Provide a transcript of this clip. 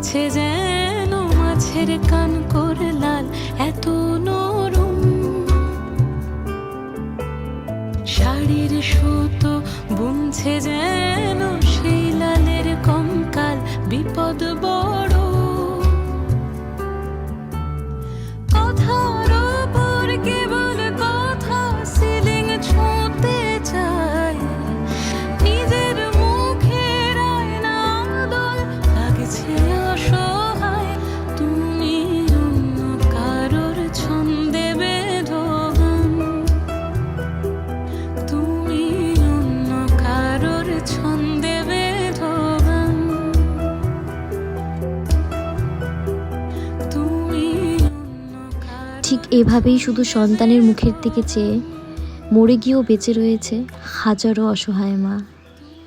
ইচ্ছে যেন মাছের কান করে লাল, এত নরম শাড়ির সুতো বুনছে যেন সেই লালের কঙ্কাল, বিপদ বড় কথার উপর কেবল কথা, সিলিং ছুঁতে চায় নিজের মুখের আয়না দল, লাগছে অসহায় তুমি অন্য কারোর ছন্দে বেধবান, তুমি অন্য কারোর ছন্দে বেধবান, তুমি অন্য ঠিক এভাবেই শুধু সন্তানের মুখের দিকে চেয়ে মরে গিয়েও বেঁচে রয়েছে হাজারো অসহায় মা।